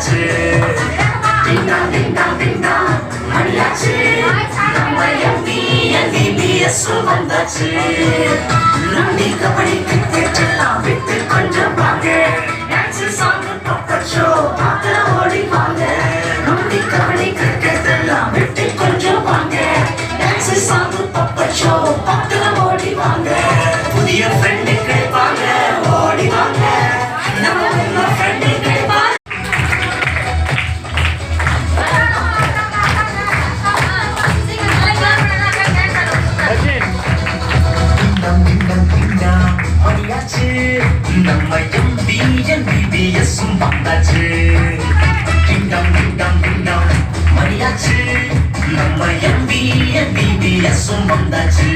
வந்தாச்சு. Ding dong ding dong ding dong மணியாச்சு. நம்ம MBBS வந்தாச்சு. நம்பி கபடி கிரிக்கெட் எல்லாம் விட்டு கொஞ்சம் வாங்க. டான்ஸ் சாங் பப்பட் ஷோ பார்க்க ஓடி வாங்க. நம்பி கபடி கிரிக்கெட் எல்லாம் விட்டு கொஞ்சம் வாங்க. டான்ஸ் சாங் பப்பட் ஷோ பார்க்க ஓடி வாங்க. புதிய ஃப்ரெண்டு கிடைப்பாங்க ஓடி வாங்க. நம்ம ஃப்ரெண்டு கிடைப்பாங்க. மணியாச்சு. நம்ம MBBS வந்தாச்சு. டிங்டாங் டிங்டாங் டிங்டாங் மணியாச்சு. நம்ம MBBS வந்தாச்சு.